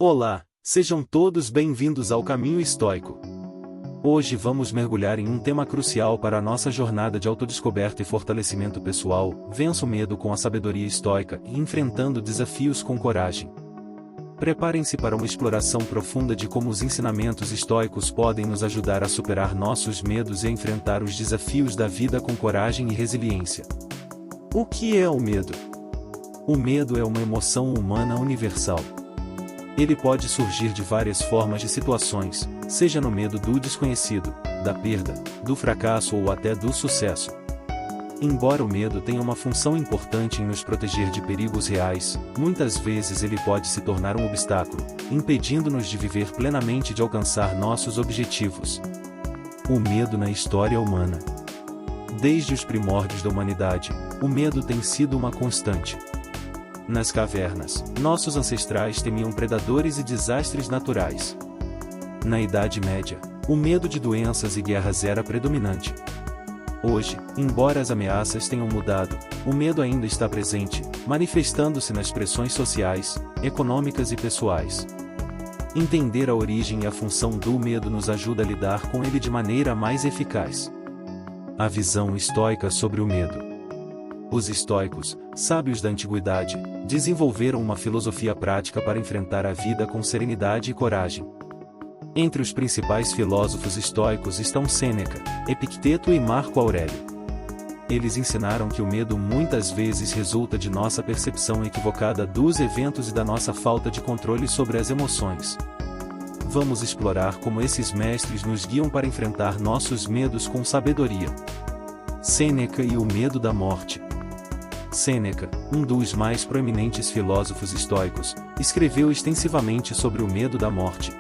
Olá, sejam todos bem-vindos ao Caminho Estoico. Hoje vamos mergulhar em um tema crucial para a nossa jornada de autodescoberta e fortalecimento pessoal: vença o medo com a sabedoria estoica e enfrentando desafios com coragem. Preparem-se para uma exploração profunda de como os ensinamentos estoicos podem nos ajudar a superar nossos medos e enfrentar os desafios da vida com coragem e resiliência. O que é o medo? O medo é uma emoção humana universal. Ele pode surgir de várias formas de situações, seja no medo do desconhecido, da perda, do fracasso ou até do sucesso. Embora o medo tenha uma função importante em nos proteger de perigos reais, muitas vezes ele pode se tornar um obstáculo, impedindo-nos de viver plenamente e de alcançar nossos objetivos. O medo na história humana. Desde os primórdios da humanidade, o medo tem sido uma constante. Nas cavernas, nossos ancestrais temiam predadores e desastres naturais. Na Idade Média, o medo de doenças e guerras era predominante. Hoje, embora as ameaças tenham mudado, o medo ainda está presente, manifestando-se nas pressões sociais, econômicas e pessoais. Entender a origem e a função do medo nos ajuda a lidar com ele de maneira mais eficaz. A visão estoica sobre o medo. Os estoicos, sábios da antiguidade, desenvolveram uma filosofia prática para enfrentar a vida com serenidade e coragem. Entre os principais filósofos estoicos estão Sêneca, Epicteto e Marco Aurélio. Eles ensinaram que o medo muitas vezes resulta de nossa percepção equivocada dos eventos e da nossa falta de controle sobre as emoções. Vamos explorar como esses mestres nos guiam para enfrentar nossos medos com sabedoria. Sêneca e o medo da morte. Sêneca, um dos mais proeminentes filósofos estoicos, escreveu extensivamente sobre o medo da morte.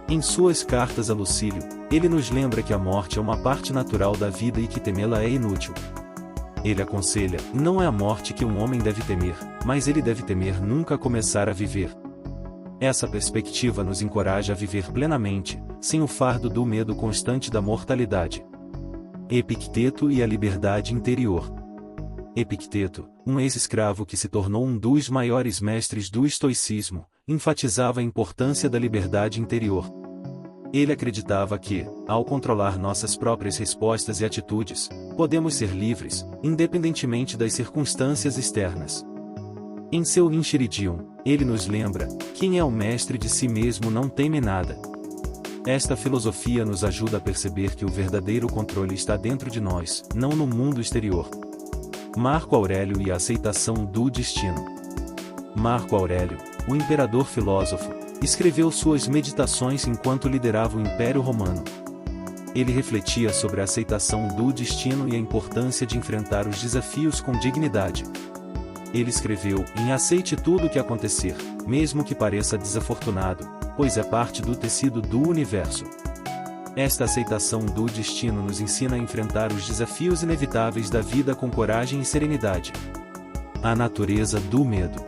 Em suas cartas a Lucílio, ele nos lembra que a morte é uma parte natural da vida e que temê-la é inútil. Ele aconselha: não é a morte que um homem deve temer, mas ele deve temer nunca começar a viver. Essa perspectiva nos encoraja a viver plenamente, sem o fardo do medo constante da mortalidade. Epicteto e a liberdade interior. Epicteto, um ex-escravo que se tornou um dos maiores mestres do estoicismo, enfatizava a importância da liberdade interior. Ele acreditava que, ao controlar nossas próprias respostas e atitudes, podemos ser livres, independentemente das circunstâncias externas. Em seu Enchiridion, ele nos lembra: quem é o mestre de si mesmo não teme nada. Esta filosofia nos ajuda a perceber que o verdadeiro controle está dentro de nós, não no mundo exterior. Marco Aurélio e a aceitação do destino. Marco Aurélio, o imperador filósofo, escreveu suas meditações enquanto liderava o Império Romano. Ele refletia sobre a aceitação do destino e a importância de enfrentar os desafios com dignidade. Ele escreveu: aceite tudo o que acontecer, mesmo que pareça desafortunado, pois é parte do tecido do universo. Esta aceitação do destino nos ensina a enfrentar os desafios inevitáveis da vida com coragem e serenidade. A natureza do medo.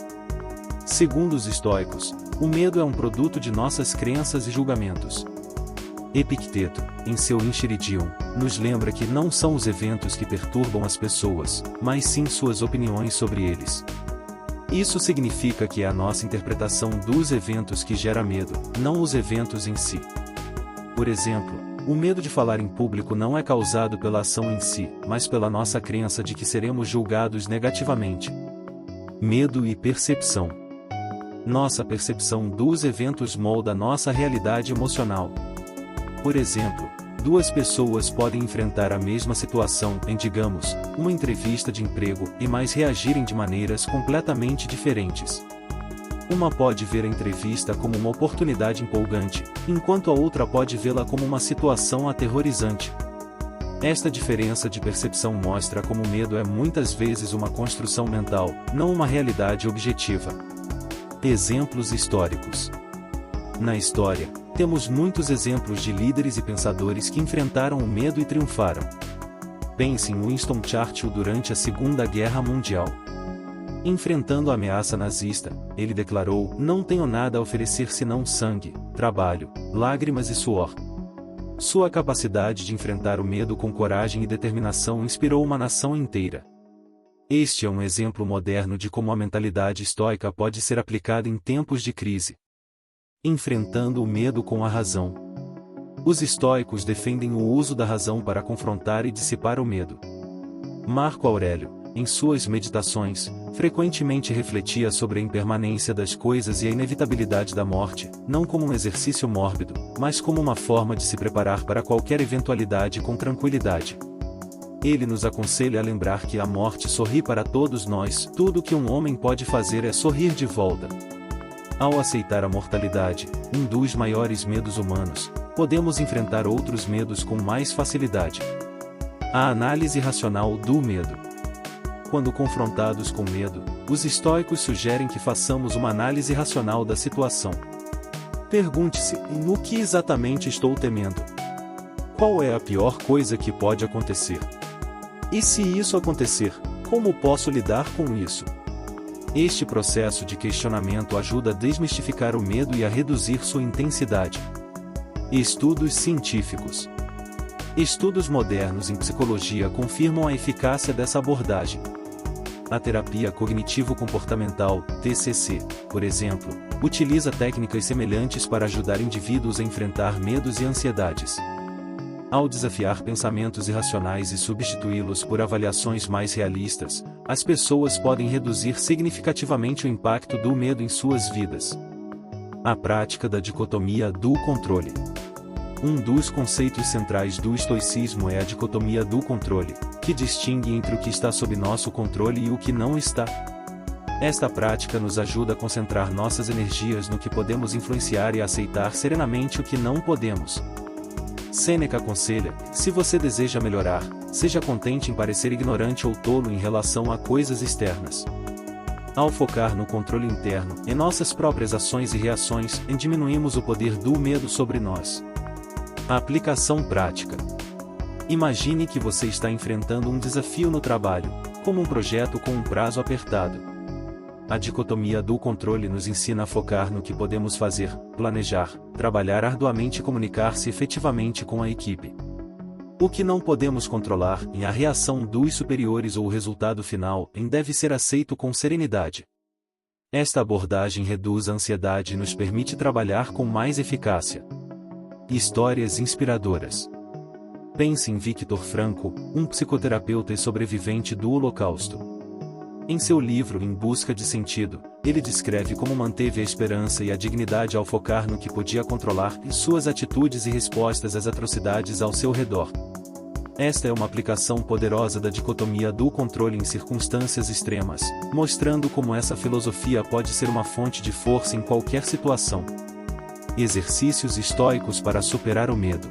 Segundo os estoicos, o medo é um produto de nossas crenças e julgamentos. Epicteto, em seu Enchiridion, nos lembra que não são os eventos que perturbam as pessoas, mas sim suas opiniões sobre eles. Isso significa que é a nossa interpretação dos eventos que gera medo, não os eventos em si. Por exemplo, o medo de falar em público não é causado pela ação em si, mas pela nossa crença de que seremos julgados negativamente. Medo e percepção. Nossa percepção dos eventos molda nossa realidade emocional. Por exemplo, duas pessoas podem enfrentar a mesma situação em, digamos, uma entrevista de emprego, mas reagirem de maneiras completamente diferentes. Uma pode ver a entrevista como uma oportunidade empolgante, enquanto a outra pode vê-la como uma situação aterrorizante. Esta diferença de percepção mostra como o medo é muitas vezes uma construção mental, não uma realidade objetiva. Exemplos históricos. Na história, temos muitos exemplos de líderes e pensadores que enfrentaram o medo e triunfaram. Pense em Winston Churchill durante a Segunda Guerra Mundial. Enfrentando a ameaça nazista, ele declarou: não tenho nada a oferecer senão sangue, trabalho, lágrimas e suor. Sua capacidade de enfrentar o medo com coragem e determinação inspirou uma nação inteira. Este é um exemplo moderno de como a mentalidade estoica pode ser aplicada em tempos de crise. Enfrentando o medo com a razão. Os estoicos defendem o uso da razão para confrontar e dissipar o medo. Marco Aurélio, em suas meditações, frequentemente refletia sobre a impermanência das coisas e a inevitabilidade da morte, não como um exercício mórbido, mas como uma forma de se preparar para qualquer eventualidade com tranquilidade. Ele nos aconselha a lembrar que a morte sorri para todos nós, tudo o que um homem pode fazer é sorrir de volta. Ao aceitar a mortalidade, um dos maiores medos humanos, podemos enfrentar outros medos com mais facilidade. A análise racional do medo. Quando confrontados com medo, os estoicos sugerem que façamos uma análise racional da situação. Pergunte-se: no que exatamente estou temendo? Qual é a pior coisa que pode acontecer? E se isso acontecer, como posso lidar com isso? Este processo de questionamento ajuda a desmistificar o medo e a reduzir sua intensidade. Estudos científicos. Estudos modernos em psicologia confirmam a eficácia dessa abordagem. A terapia cognitivo-comportamental, TCC, por exemplo, utiliza técnicas semelhantes para ajudar indivíduos a enfrentar medos e ansiedades. Ao desafiar pensamentos irracionais e substituí-los por avaliações mais realistas, as pessoas podem reduzir significativamente o impacto do medo em suas vidas. A prática da dicotomia do controle. Um dos conceitos centrais do estoicismo é a dicotomia do controle, que distingue entre o que está sob nosso controle e o que não está. Esta prática nos ajuda a concentrar nossas energias no que podemos influenciar e a aceitar serenamente o que não podemos. Sêneca aconselha: se você deseja melhorar, seja contente em parecer ignorante ou tolo em relação a coisas externas. Ao focar no controle interno, em nossas próprias ações e reações, diminuímos o poder do medo sobre nós. A aplicação prática. Imagine que você está enfrentando um desafio no trabalho, como um projeto com um prazo apertado. A dicotomia do controle nos ensina a focar no que podemos fazer, planejar, trabalhar arduamente e comunicar-se efetivamente com a equipe. O que não podemos controlar, e a reação dos superiores ou o resultado final, deve ser aceito com serenidade. Esta abordagem reduz a ansiedade e nos permite trabalhar com mais eficácia. Histórias inspiradoras. Pense em Viktor Frankl, um psicoterapeuta e sobrevivente do Holocausto. Em seu livro Em Busca de Sentido, ele descreve como manteve a esperança e a dignidade ao focar no que podia controlar e suas atitudes e respostas às atrocidades ao seu redor. Esta é uma aplicação poderosa da dicotomia do controle em circunstâncias extremas, mostrando como essa filosofia pode ser uma fonte de força em qualquer situação. Exercícios estoicos para superar o medo.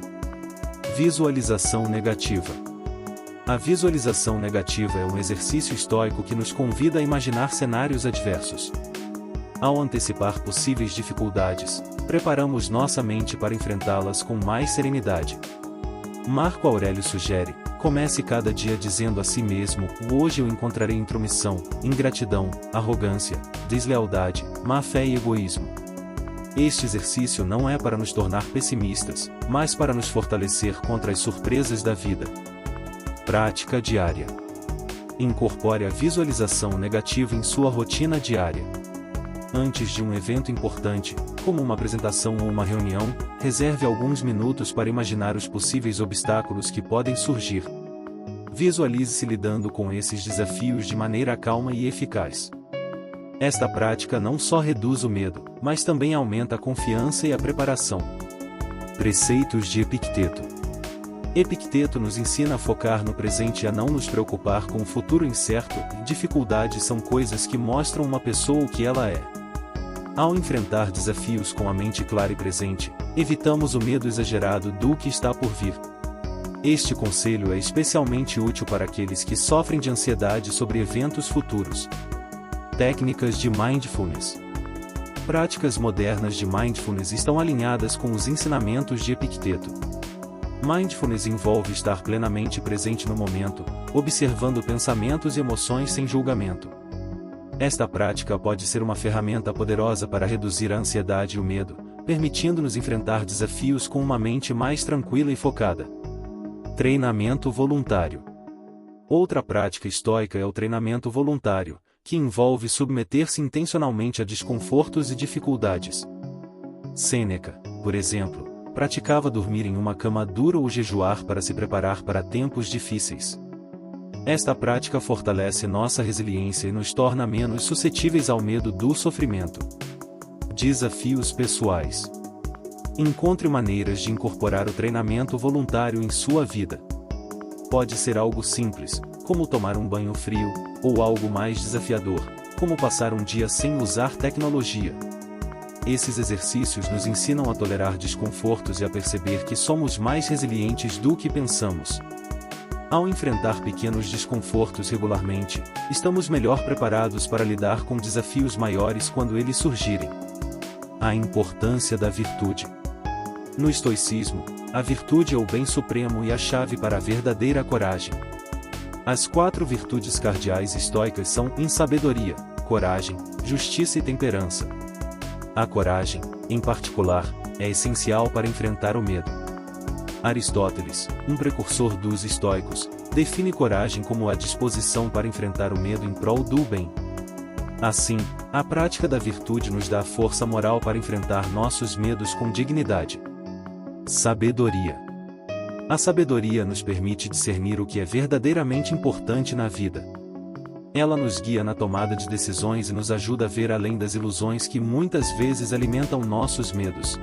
Visualização negativa. A visualização negativa é um exercício estoico que nos convida a imaginar cenários adversos. Ao antecipar possíveis dificuldades, preparamos nossa mente para enfrentá-las com mais serenidade. Marco Aurélio sugere: comece cada dia dizendo a si mesmo: hoje eu encontrarei intromissão, ingratidão, arrogância, deslealdade, má-fé e egoísmo. Este exercício não é para nos tornar pessimistas, mas para nos fortalecer contra as surpresas da vida. Prática diária. Incorpore a visualização negativa em sua rotina diária. Antes de um evento importante, como uma apresentação ou uma reunião, reserve alguns minutos para imaginar os possíveis obstáculos que podem surgir. Visualize-se lidando com esses desafios de maneira calma e eficaz. Esta prática não só reduz o medo, mas também aumenta a confiança e a preparação. Preceitos de Epicteto. Epicteto nos ensina a focar no presente e a não nos preocupar com o futuro incerto. Dificuldades são coisas que mostram uma pessoa o que ela é. Ao enfrentar desafios com a mente clara e presente, evitamos o medo exagerado do que está por vir. Este conselho é especialmente útil para aqueles que sofrem de ansiedade sobre eventos futuros. Técnicas de Mindfulness. Práticas modernas de Mindfulness estão alinhadas com os ensinamentos de Epicteto. Mindfulness envolve estar plenamente presente no momento, observando pensamentos e emoções sem julgamento. Esta prática pode ser uma ferramenta poderosa para reduzir a ansiedade e o medo, permitindo-nos enfrentar desafios com uma mente mais tranquila e focada. Treinamento voluntário. Outra prática estoica é o treinamento voluntário, que envolve submeter-se intencionalmente a desconfortos e dificuldades. Sêneca, por exemplo, praticava dormir em uma cama dura ou jejuar para se preparar para tempos difíceis. Esta prática fortalece nossa resiliência e nos torna menos suscetíveis ao medo do sofrimento. Desafios pessoais. Encontre maneiras de incorporar o treinamento voluntário em sua vida. Pode ser algo simples, como tomar um banho frio, ou algo mais desafiador, como passar um dia sem usar tecnologia. Esses exercícios nos ensinam a tolerar desconfortos e a perceber que somos mais resilientes do que pensamos. Ao enfrentar pequenos desconfortos regularmente, estamos melhor preparados para lidar com desafios maiores quando eles surgirem. A importância da virtude. No estoicismo, a virtude é o bem supremo e a chave para a verdadeira coragem. As 4 virtudes cardeais estoicas são sabedoria, coragem, justiça e temperança. A coragem, em particular, é essencial para enfrentar o medo. Aristóteles, um precursor dos estoicos, define coragem como a disposição para enfrentar o medo em prol do bem. Assim, a prática da virtude nos dá força moral para enfrentar nossos medos com dignidade. Sabedoria. A sabedoria nos permite discernir o que é verdadeiramente importante na vida. Ela nos guia na tomada de decisões e nos ajuda a ver além das ilusões que muitas vezes alimentam nossos medos.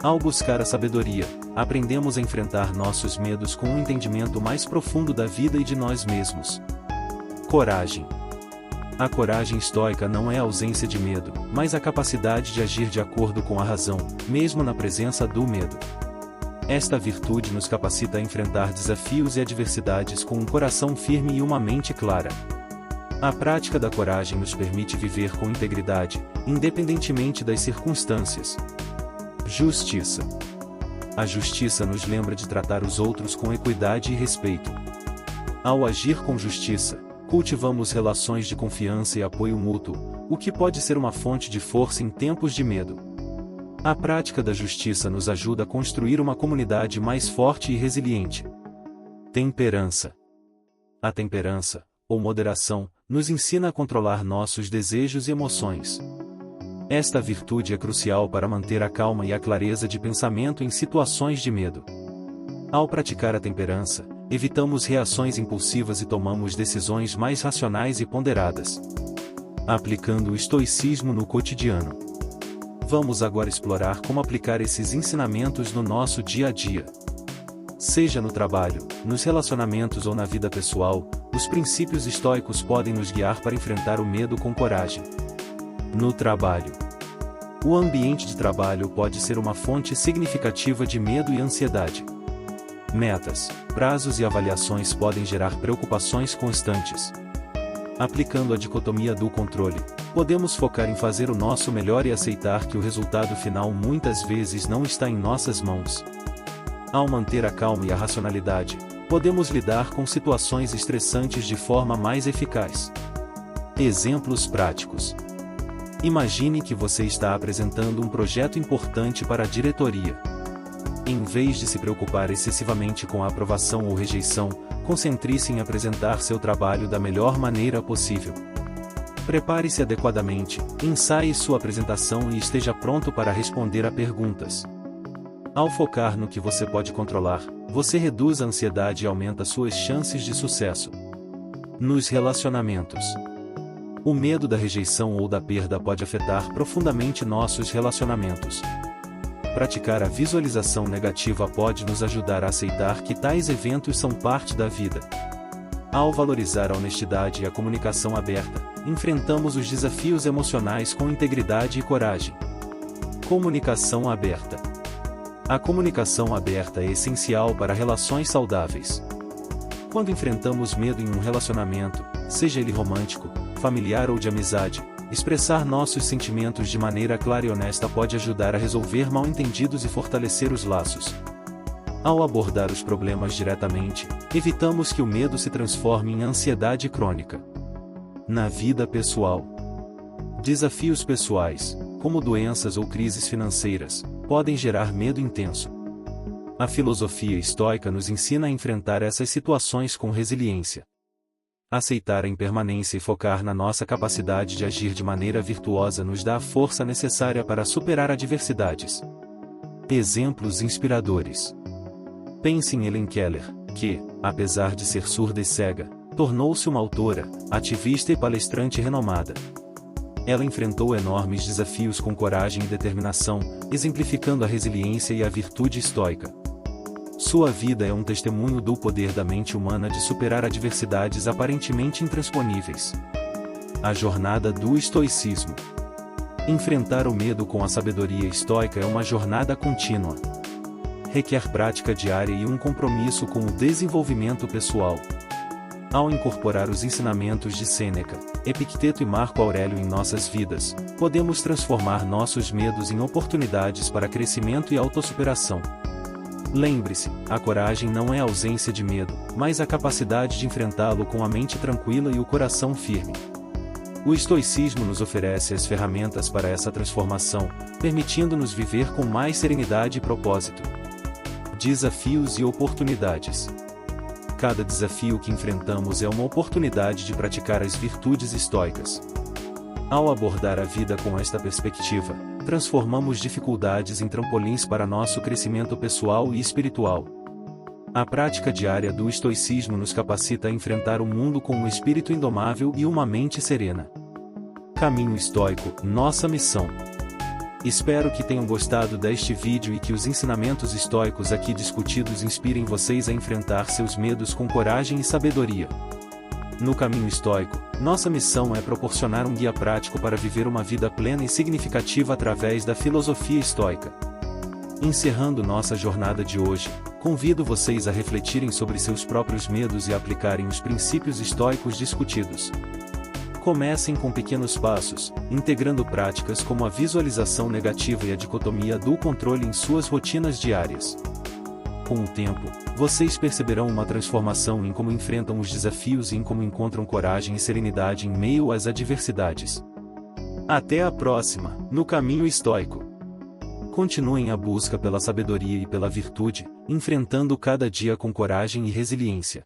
Ao buscar a sabedoria, aprendemos a enfrentar nossos medos com um entendimento mais profundo da vida e de nós mesmos. Coragem. A coragem estoica não é a ausência de medo, mas a capacidade de agir de acordo com a razão, mesmo na presença do medo. Esta virtude nos capacita a enfrentar desafios e adversidades com um coração firme e uma mente clara. A prática da coragem nos permite viver com integridade, independentemente das circunstâncias. Justiça. A justiça nos lembra de tratar os outros com equidade e respeito. Ao agir com justiça, cultivamos relações de confiança e apoio mútuo, o que pode ser uma fonte de força em tempos de medo. A prática da justiça nos ajuda a construir uma comunidade mais forte e resiliente. Temperança. A temperança, ou moderação, nos ensina a controlar nossos desejos e emoções. Esta virtude é crucial para manter a calma e a clareza de pensamento em situações de medo. Ao praticar a temperança, evitamos reações impulsivas e tomamos decisões mais racionais e ponderadas. Aplicando o estoicismo no cotidiano. Vamos agora explorar como aplicar esses ensinamentos no nosso dia a dia. Seja no trabalho, nos relacionamentos ou na vida pessoal, os princípios estoicos podem nos guiar para enfrentar o medo com coragem. No trabalho. O ambiente de trabalho pode ser uma fonte significativa de medo e ansiedade. Metas, prazos e avaliações podem gerar preocupações constantes. Aplicando a dicotomia do controle, podemos focar em fazer o nosso melhor e aceitar que o resultado final muitas vezes não está em nossas mãos. Ao manter a calma e a racionalidade, podemos lidar com situações estressantes de forma mais eficaz. Exemplos práticos. Imagine que você está apresentando um projeto importante para a diretoria. Em vez de se preocupar excessivamente com a aprovação ou rejeição, concentre-se em apresentar seu trabalho da melhor maneira possível. Prepare-se adequadamente, ensaie sua apresentação e esteja pronto para responder a perguntas. Ao focar no que você pode controlar, você reduz a ansiedade e aumenta suas chances de sucesso. Nos relacionamentos. O medo da rejeição ou da perda pode afetar profundamente nossos relacionamentos. Praticar a visualização negativa pode nos ajudar a aceitar que tais eventos são parte da vida. Ao valorizar a honestidade e a comunicação aberta, enfrentamos os desafios emocionais com integridade e coragem. Comunicação aberta. A comunicação aberta é essencial para relações saudáveis. Quando enfrentamos medo em um relacionamento, seja ele romântico, familiar ou de amizade, expressar nossos sentimentos de maneira clara e honesta pode ajudar a resolver mal-entendidos e fortalecer os laços. Ao abordar os problemas diretamente, evitamos que o medo se transforme em ansiedade crônica. Na vida pessoal. Desafios pessoais, como doenças ou crises financeiras, podem gerar medo intenso. A filosofia estoica nos ensina a enfrentar essas situações com resiliência. Aceitar a impermanência e focar na nossa capacidade de agir de maneira virtuosa nos dá a força necessária para superar adversidades. Exemplos inspiradores. Pense em Helen Keller, que, apesar de ser surda e cega, tornou-se uma autora, ativista e palestrante renomada. Ela enfrentou enormes desafios com coragem e determinação, exemplificando a resiliência e a virtude estoica. Sua vida é um testemunho do poder da mente humana de superar adversidades aparentemente intransponíveis. A jornada do estoicismo. Enfrentar o medo com a sabedoria estoica é uma jornada contínua. Requer prática diária e um compromisso com o desenvolvimento pessoal. Ao incorporar os ensinamentos de Sêneca, Epicteto e Marco Aurélio em nossas vidas, podemos transformar nossos medos em oportunidades para crescimento e autossuperação. Lembre-se, a coragem não é a ausência de medo, mas a capacidade de enfrentá-lo com a mente tranquila e o coração firme. O estoicismo nos oferece as ferramentas para essa transformação, permitindo-nos viver com mais serenidade e propósito. Desafios e oportunidades. Cada desafio que enfrentamos é uma oportunidade de praticar as virtudes estoicas. Ao abordar a vida com esta perspectiva, transformamos dificuldades em trampolins para nosso crescimento pessoal e espiritual. A prática diária do estoicismo nos capacita a enfrentar o mundo com um espírito indomável e uma mente serena. Caminho estoico, nossa missão. Espero que tenham gostado deste vídeo e que os ensinamentos estoicos aqui discutidos inspirem vocês a enfrentar seus medos com coragem e sabedoria. No caminho estoico, nossa missão é proporcionar um guia prático para viver uma vida plena e significativa através da filosofia estoica. Encerrando nossa jornada de hoje, convido vocês a refletirem sobre seus próprios medos e aplicarem os princípios estoicos discutidos. Comecem com pequenos passos, integrando práticas como a visualização negativa e a dicotomia do controle em suas rotinas diárias. Com o tempo, vocês perceberão uma transformação em como enfrentam os desafios e em como encontram coragem e serenidade em meio às adversidades. Até a próxima, no caminho estoico. Continuem a busca pela sabedoria e pela virtude, enfrentando cada dia com coragem e resiliência.